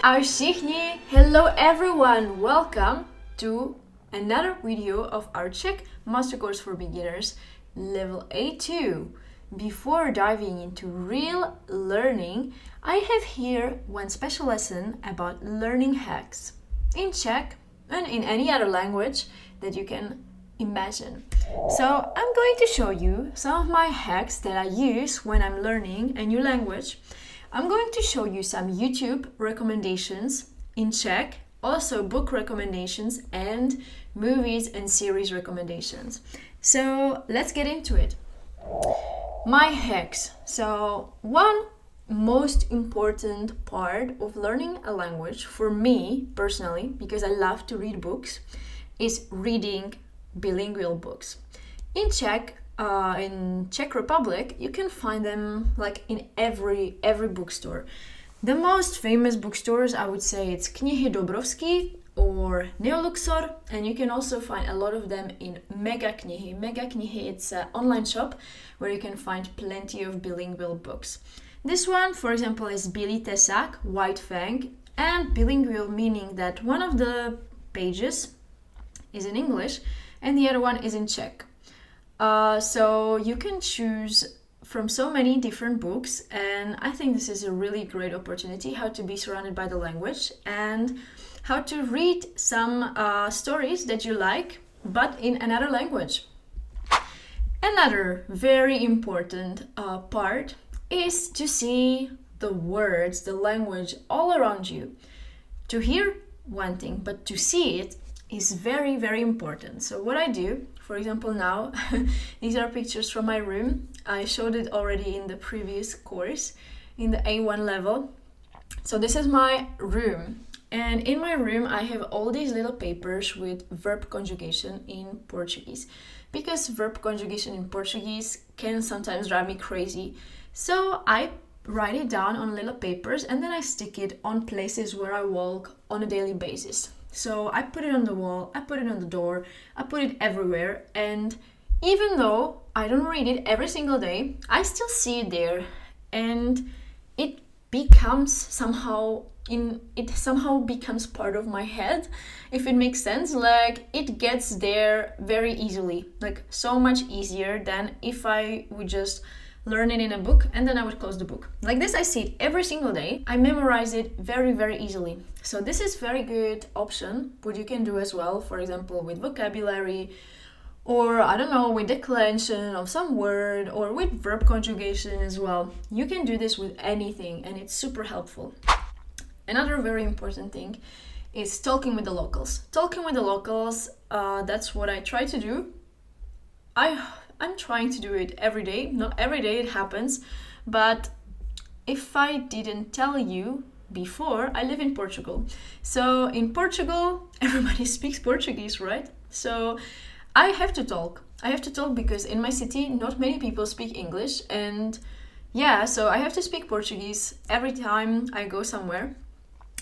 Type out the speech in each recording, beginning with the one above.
Ahoj všichni! Hello everyone! Welcome to another video of our Czech Master Course for Beginners Level A2. Before diving into real learning, I have here one special lesson about learning hacks in Czech and in any other language that you can imagine. So I'm going to show you some of my hacks that I use when I'm learning a new language. I'm going to show you some YouTube recommendations in Czech, also book recommendations and movies and series recommendations. So let's get into it. My hacks. So one most important part of learning a language for me personally, because I love to read books, is reading bilingual books. In Czech Republic, you can find them like in every bookstore. The most famous bookstores, I would say, it's Knihy Dobrovský or Neoluxor, and you can also find a lot of them in Mega Knihy. Mega Knihy, it's an online shop where you can find plenty of bilingual books. This one, for example, is Bílý tesak, White Fang, and bilingual meaning that one of the pages is in English and the other one is in Czech. So you can choose from so many different books, and I think this is a really great opportunity how to be surrounded by the language and how to read some stories that you like, but in another language. Another very important part is to see the words, the language all around you. To hear one thing, but to see it is very, very important. So what I do, for example, now, these are pictures from my room. I showed it already in the previous course, in the A1 level. So this is my room. And in my room, I have all these little papers with verb conjugation in Portuguese. Because verb conjugation in Portuguese can sometimes drive me crazy. So I write it down on little papers and then I stick it on places where I walk on a daily basis. So I put it on the wall, I put it on the door, I put it everywhere, and even though I don't read it every single day, I still see it there, and it somehow becomes part of my head, if it makes sense. Like, it gets there very easily, like so much easier than if I would just learn it in a book and then I would close the book. Like this, I see it every single day. I memorize it very, very easily. So this is very good option, what you can do as well, for example, with vocabulary, or I don't know, with declension of some word, or with verb conjugation as well. You can do this with anything and it's super helpful. Another very important thing is talking with the locals. Talking with the locals, that's what I try to do. I'm trying to do it every day. Not every day it happens, but if I didn't tell you before, I live in Portugal. So in Portugal, everybody speaks Portuguese, right? So I have to talk. Because in my city, not many people speak English. And yeah, so I have to speak Portuguese every time I go somewhere.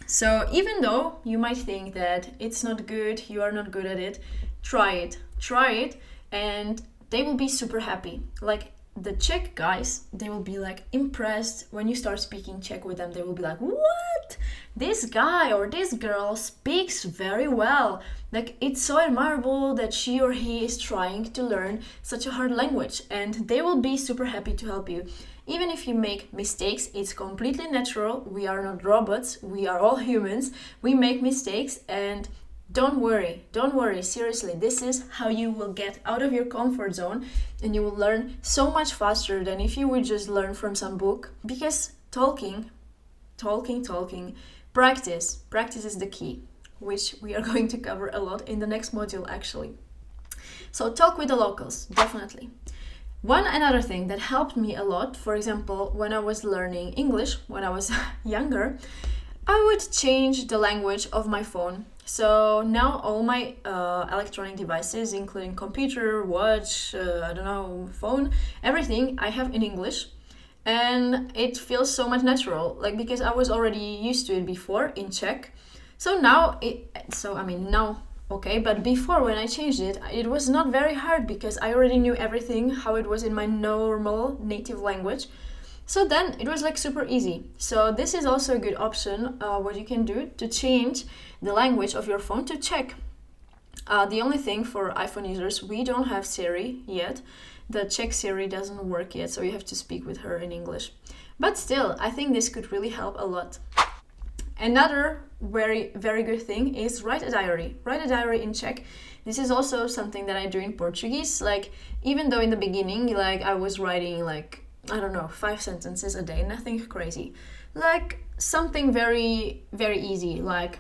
So even though you might think that it's not good, you are not good at it, try it, and they will be super happy. Like the Czech guys, they will be like impressed when you start speaking Czech with them. They will be like, what? This guy or this girl speaks very well. Like, it's so admirable that she or he is trying to learn such a hard language, and they will be super happy to help you. Even if you make mistakes, it's completely natural. We are not robots. We are all humans. We make mistakes, and don't worry, seriously, this is how you will get out of your comfort zone and you will learn so much faster than if you would just learn from some book. Because talking, practice is the key, which we are going to cover a lot in the next module actually. So talk with the locals, definitely. Another thing that helped me a lot, for example, when I was learning English, when I was younger, I would change the language of my phone. So now all my electronic devices, including computer, watch, phone, everything I have in English. And it feels so much natural, like because I was already used to it before in Czech. So now, okay, but before when I changed it, it was not very hard because I already knew everything, how it was in my normal native language. So then it was like super easy. So this is also a good option, what you can do to change the language of your phone to Czech. The only thing for iPhone users, we don't have Siri yet. The Czech Siri doesn't work yet, so you have to speak with her in English. But still, I think this could really help a lot. Another very, very good thing is write a diary. Write a diary in Czech. This is also something that I do in Portuguese. Like, even though in the beginning, like, I was writing, like, I don't know, 5 sentences a day, nothing crazy. Like, something very, very easy. Like,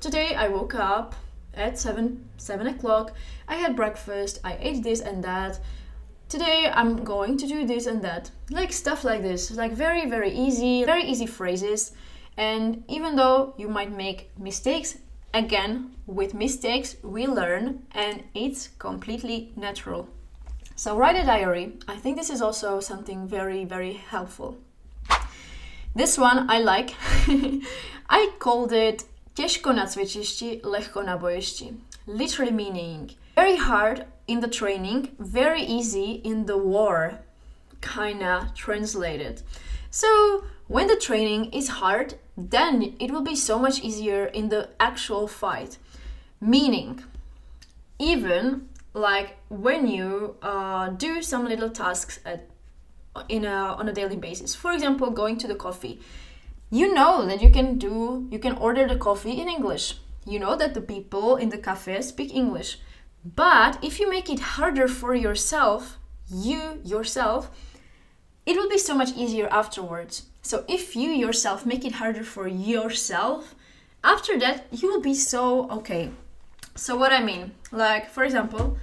today I woke up at 7 o'clock. I had breakfast. I ate this and that. Today I'm going to do this and that. Like, stuff like this. Like, very, very easy phrases. And even though you might make mistakes, again, with mistakes we learn, and it's completely natural. So write a diary. I think this is also something very, very helpful. This one I like. I called it těžko na cvičišti, lehko na bojišti. Literally meaning very hard in the training, very easy in the war, kinda translated. So when the training is hard, then it will be so much easier in the actual fight. Meaning, even like when you do some little tasks on a daily basis. For example, going to the coffee. You know that you can order the coffee in English. You know that the people in the cafe speak English. But if you make it harder for yourself, it will be so much easier afterwards. So if you yourself make it harder for yourself, after that you will be so okay. So what I mean, like, for example,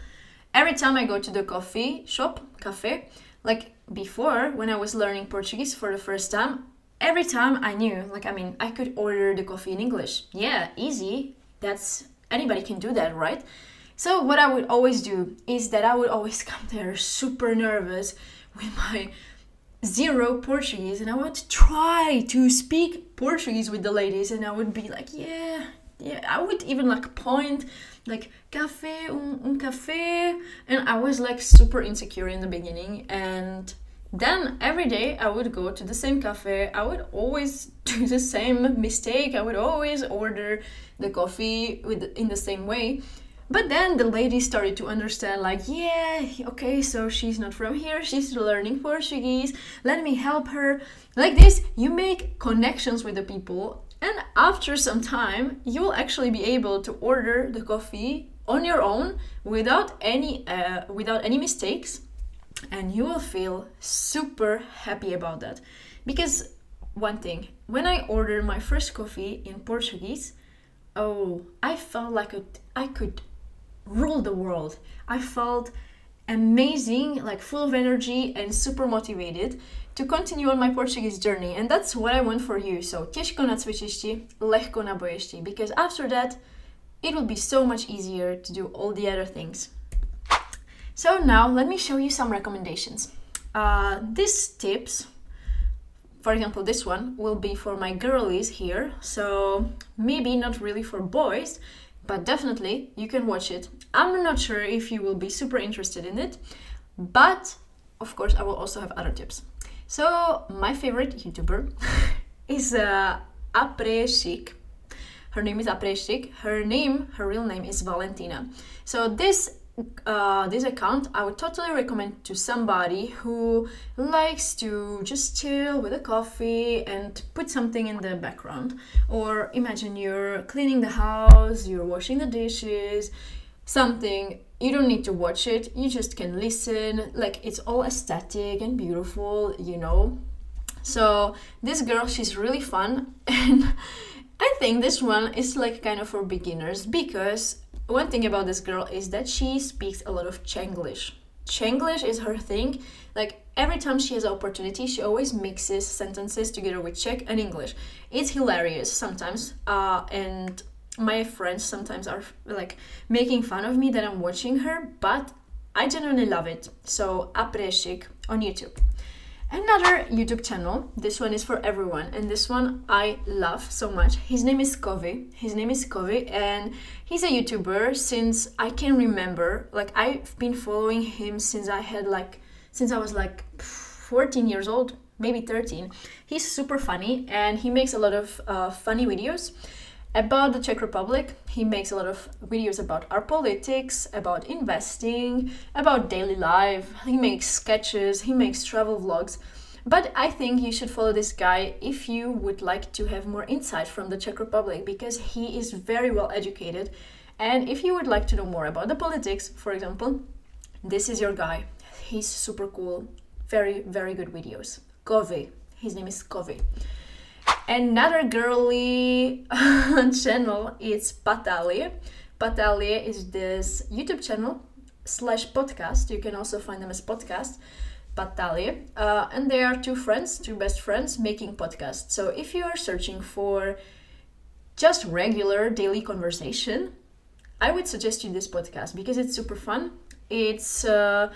every time I go to the cafe, like before when I was learning Portuguese for the first time, every time I knew, like, I mean, I could order the coffee in English. Yeah, easy. Anybody can do that, right? So what I would always do is that I would always come there super nervous with my zero Portuguese, and I would try to speak Portuguese with the ladies, and I would be like, yeah, I would even like point like café, un café, and I was like super insecure in the beginning. And then every day I would go to the same cafe. I would always do the same mistake. I would always order the coffee in the same way. But then the lady started to understand, like, yeah, okay, so she's not from here, she's learning Portuguese, let me help her. Like this, you make connections with the people, and after some time, you will actually be able to order the coffee on your own without any mistakes, and you will feel super happy about that. Because one thing, when I ordered my first coffee in Portuguese, I felt like I could rule the world. I felt amazing, like full of energy and super motivated to continue on my Portuguese journey. And that's what I want for you. So těžko na cvičišti, lehko na bojišti. Because after that, it will be so much easier to do all the other things. So now let me show you some recommendations. These tips, for example, this one will be for my girlies here. So maybe not really for boys, but definitely you can watch it. I'm not sure if you will be super interested in it, but of course I will also have other tips. So my favorite YouTuber is Après Chic. Her name is Après Chic. Her real name is Valentina. So this account I would totally recommend to somebody who likes to just chill with a coffee and put something in the background. Or imagine you're cleaning the house, you're washing the dishes, something. You don't need to watch it, you just can listen. Like, it's all aesthetic and beautiful, you know. So this girl, she's really fun, and I think this one is like kind of for beginners, because one thing about this girl is that she speaks a lot of Czenglish. Czenglish is her thing. Like, every time she has an opportunity, she always mixes sentences together with Czech and English. It's hilarious sometimes, and my friends sometimes are like making fun of me that I'm watching her, but I genuinely love it. So Après Chic on YouTube. Another YouTube channel, this one is for everyone, and this one I love so much. His name is Kovy, and he's a YouTuber since I can remember. Like, I've been following him since I was like 14 years old, maybe 13. He's super funny and he makes a lot of funny videos about the Czech Republic. He makes a lot of videos about our politics, about investing, about daily life. He makes sketches, he makes travel vlogs. But I think you should follow this guy if you would like to have more insight from the Czech Republic, because he is very well educated. And if you would like to know more about the politics, for example, this is your guy. He's super cool. Very, very good videos. Kovy. His name is Kovy. Another girly channel is Patalie. Patalie is this YouTube channel / podcast. You can also find them as podcast. Patalie. And they are two best friends making podcasts. So if you are searching for just regular daily conversation, I would suggest you this podcast because it's super fun. It's the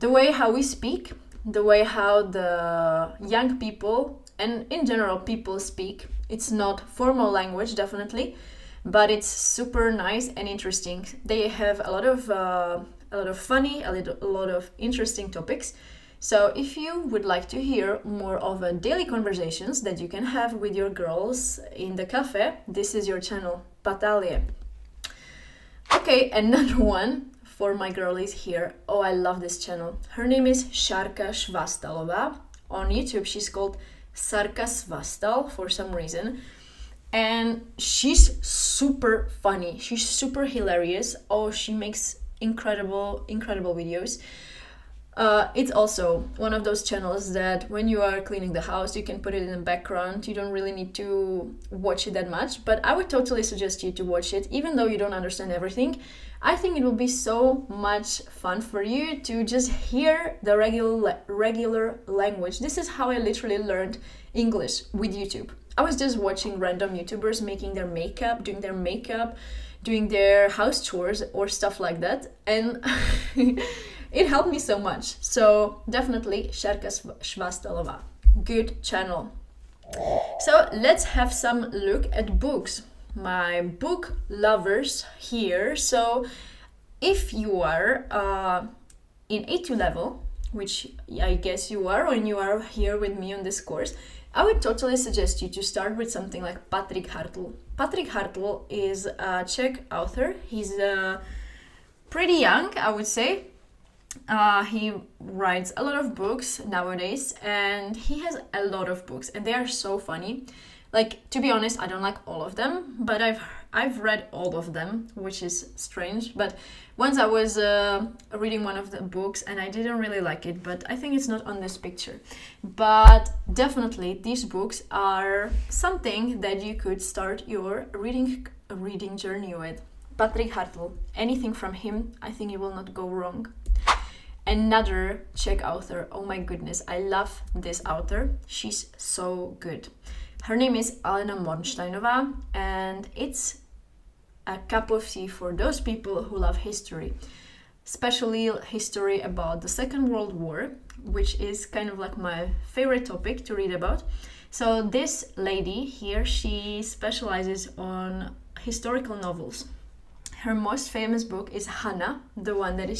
way how we speak, the way how the young people and in general people speak. It's not formal language, definitely, but it's super nice and interesting. They have a lot of funny, a lot of interesting topics. So if you would like to hear more of a daily conversations that you can have with your girls in the cafe, this is your channel, Patalie. Okay, another one for my girlies here. Oh, I love this channel. Her name is Šárka Švastalova. On YouTube, she's called Sarka Svastal for some reason. And she's super funny. She's super hilarious. Oh, she makes incredible videos. It's also one of those channels that when you are cleaning the house, you can put it in the background. You don't really need to watch it that much, but I would totally suggest you to watch it, even though you don't understand everything. I think it will be so much fun for you to just hear the regular language. This is how I literally learned English with YouTube. I was just watching random YouTubers making their makeup, doing their house chores or stuff like that, and it helped me so much. So definitely Šárka Švastalova. Good channel. So let's have some look at books. My book lovers here. So if you are in A2 level, which I guess you are when you are here with me on this course, I would totally suggest you to start with something like Patrik Hartl. Patrik Hartl is a Czech author. He's pretty young, I would say. He writes a lot of books nowadays, and he has a lot of books, and they are so funny. Like, to be honest, I don't like all of them, but I've read all of them, which is strange. But once I was reading one of the books, and I didn't really like it, but I think it's not on this picture. But definitely, these books are something that you could start your reading journey with. Patrik Hartl, anything from him, I think you will not go wrong. Another Czech author. Oh my goodness, I love this author. She's so good. Her name is Alena Mornsteinová, and it's a cup of tea for those people who love history, especially history about the Second World War, which is kind of like my favorite topic to read about. So this lady here, she specializes on historical novels. Her most famous book is Hannah, the one that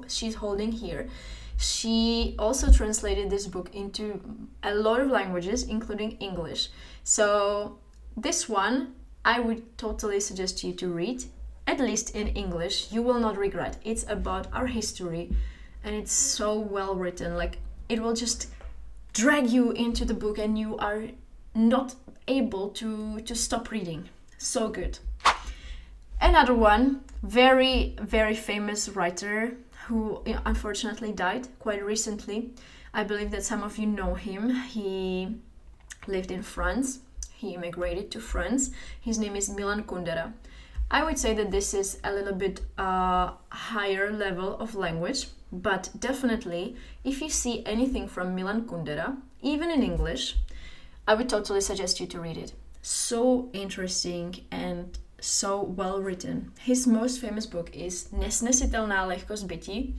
she's holding here. She also translated this book into a lot of languages, including English. So this one, I would totally suggest you to read, at least in English. You will not regret. It's about our history, and it's so well written. Like, it will just drag you into the book, and you are not able to stop reading. So good. Another one, very, very famous writer who unfortunately died quite recently. I believe that some of you know him. He lived in France. He immigrated to France. His name is Milan Kundera. I would say that this is a little bit higher level of language, but definitely if you see anything from Milan Kundera, even in English, I would totally suggest you to read it. So interesting and so well written. His most famous book is Nesnesitelná lehkost bytí.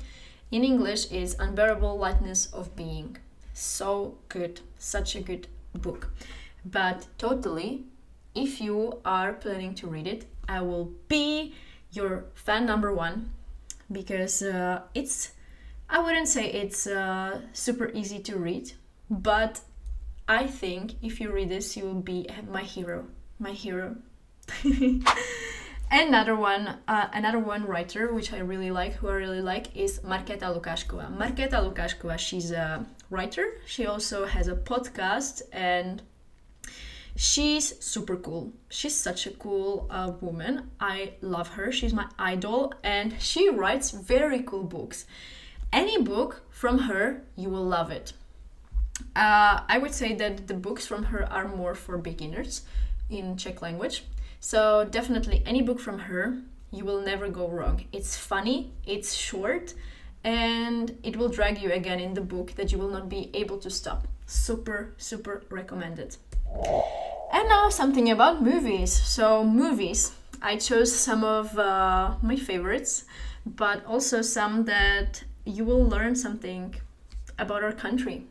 In English is Unbearable Lightness of Being. So good, such a good book. But totally, if you are planning to read it, I will be your fan number one, because I wouldn't say it's super easy to read, but I think if you read this, you will be my hero. My hero. Another one writer which I really like, is Markéta Lukášková. Markéta Lukášková, she's a writer. She also has a podcast, and she's super cool. She's such a cool woman. I love her. She's my idol, and she writes very cool books. Any book from her, you will love it. I would say that the books from her are more for beginners in Czech language. So definitely any book from her, you will never go wrong. It's funny, it's short, and it will drag you again in the book that you will not be able to stop. Super, super recommended. And now something about movies. So movies, I chose some of my favorites, but also some that you will learn something about our country.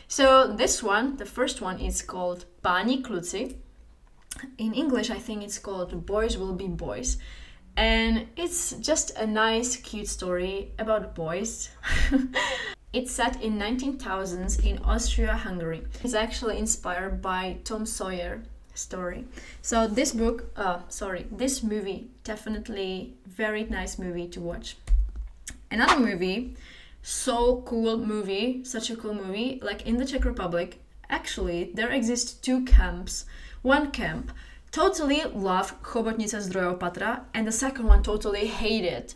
So this one, the first one, is called Páni kluci. In English, I think it's called Boys Will Be Boys. And it's just a nice, cute story about boys. It's set in 19,000s in Austria-Hungary. It's actually inspired by Tom Sawyer story. So this movie, definitely very nice movie to watch. Another movie, such a cool movie, like in the Czech Republic, actually there exist two camps. One camp totally loved Chobotnice z druhého patra, and the second one totally hated it.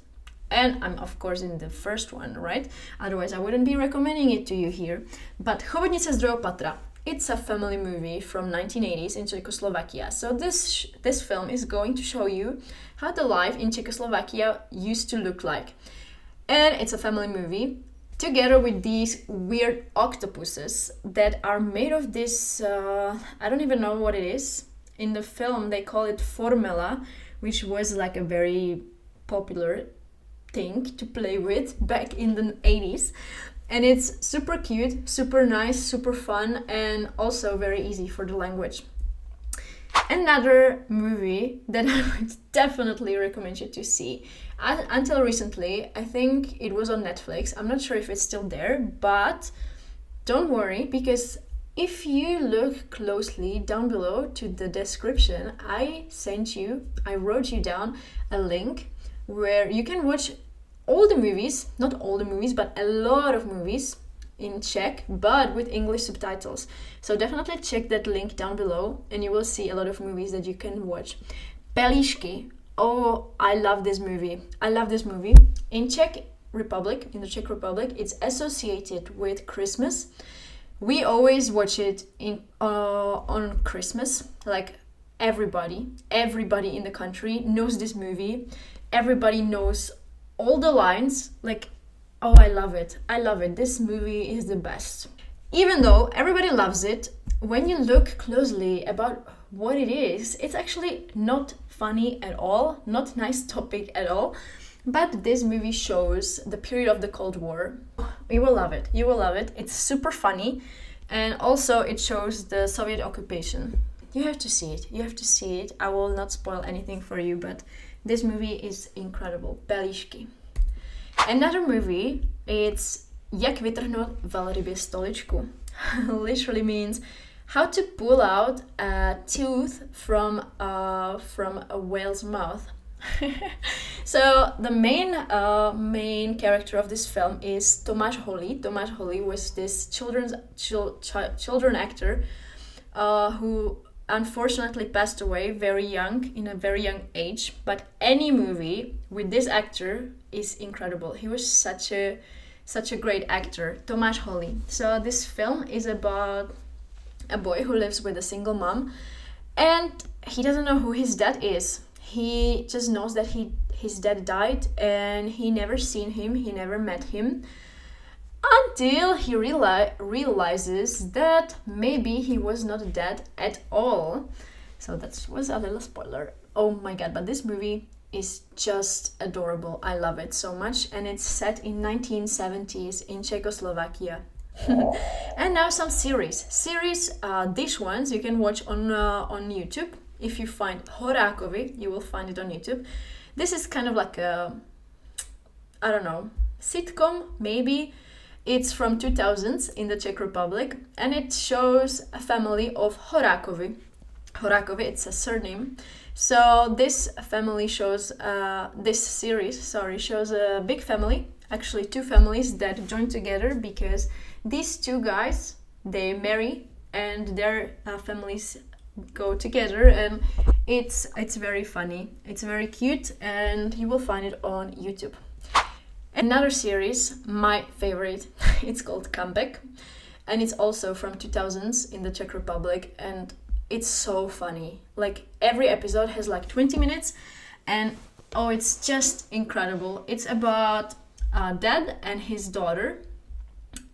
And I'm of course in the first one, right? Otherwise I wouldn't be recommending it to you here. But Chobotnice z druhého patra, it's a family movie from 1980s in Czechoslovakia. So this film is going to show you how the life in Czechoslovakia used to look like. And it's a family movie, together with these weird octopuses that are made of this, I don't even know what it is. In the film they call it formela, which was like a very popular thing to play with back in the 80s. And it's super cute, super nice, super fun, and also very easy for the language. Another movie that I would definitely recommend you to see. Until recently, I think it was on Netflix. I'm not sure if it's still there, but don't worry, because if you look closely down below to the description, I wrote you down a link where you can watch all the movies, not all the movies, but a lot of movies in Czech, but with English subtitles. So definitely check that link down below and you will see a lot of movies that you can watch. Pelíšky. Oh, I love this movie. In the Czech Republic, it's associated with Christmas. We always watch it on Christmas. Like everybody in the country knows this movie. Everybody knows all the lines. Like, oh, I love it. This movie is the best. Even though everybody loves it, when you look closely about what it is, it's actually not funny at all, not nice topic at all. But this movie shows the period of the Cold War. You will love it. It's super funny. And also it shows the Soviet occupation. You have to see it. I will not spoil anything for you, but this movie is incredible. Pelíšky. Another movie, it's Jak vytrhnout velrybě stoličku. Literally means how to pull out a tooth from a whale's mouth. So the main character of this film is Tomáš Holý. Tomáš Holý was this children actor who unfortunately passed away in a very young age. But any movie with this actor is incredible. He was such a great actor, Tomáš Holý. So this film is about a boy who lives with a single mom, and he doesn't know who his dad is. He just knows that his dad died, and he never seen him, he never met him, until he realizes that maybe he was not dead at all. So that was a little spoiler. Oh my god, but this movie is just adorable. I love it so much, and it's set in 1970s in Czechoslovakia. And now some series. These ones you can watch on YouTube. If you find Horákovi, you will find it on YouTube. This is kind of like a, I don't know, sitcom maybe, It's from 2000s in the Czech Republic, and it shows a family of Horákovi. Horákovi, it's a surname. So this family shows, this series, shows a big family, actually two families that join together because these two guys, they marry and their families go together, and it's very funny, it's very cute, and you will find it on YouTube. Another series, my favorite, it's called Comeback, and it's also from 2000s in the Czech Republic, and it's so funny. Like every episode has like 20 minutes, and oh, it's just incredible. It's about a dad and his daughter,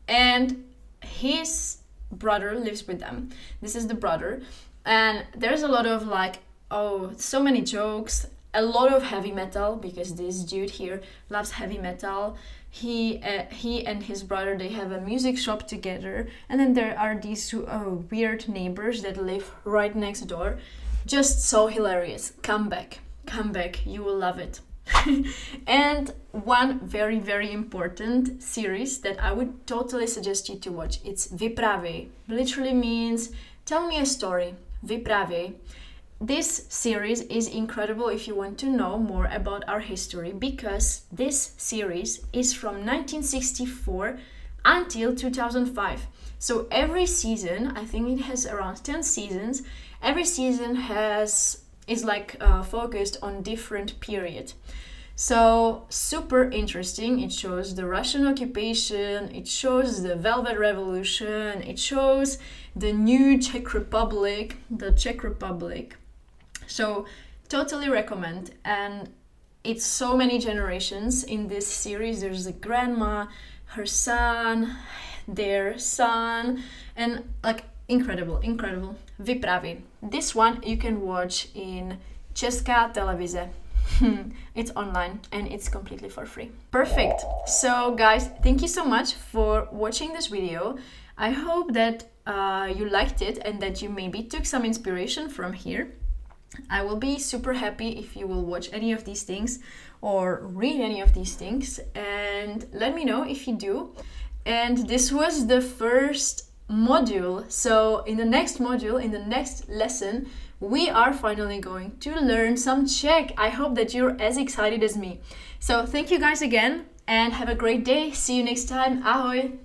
and his brother lives with them. This is the brother, and there's a lot of like, oh, so many jokes, a lot of heavy metal, because this dude here loves heavy metal. He and his brother, they have a music shop together, and then there are these weird neighbors that live right next door. Just so hilarious. Come back, you will love it. And one very, very important series that I would totally suggest you to watch, it's Vyprávěj. Literally means tell me a story. Vyprávěj. This series is incredible if you want to know more about our history, because this series is from 1964 until 2005. So every season, I think it has around 10 seasons, every season is focused on different period. So super interesting. It shows the Russian occupation, it shows the Velvet Revolution, it shows the new Czech Republic, the Czech Republic. So totally recommend. And it's so many generations in this series. There's a grandma, her son, their son, and like incredible. Vyprávěj. This one you can watch in Česká televize. It's online and it's completely for free. Perfect. So guys, thank you so much for watching this video. I hope that you liked it and that you maybe took some inspiration from here. I will be super happy if you will watch any of these things or read any of these things, and let me know if you do. And this was the first module. So in the next module, in the next lesson, we are finally going to learn some Czech. I hope that you're as excited as me. So thank you guys again and have a great day. See you next time. Ahoj!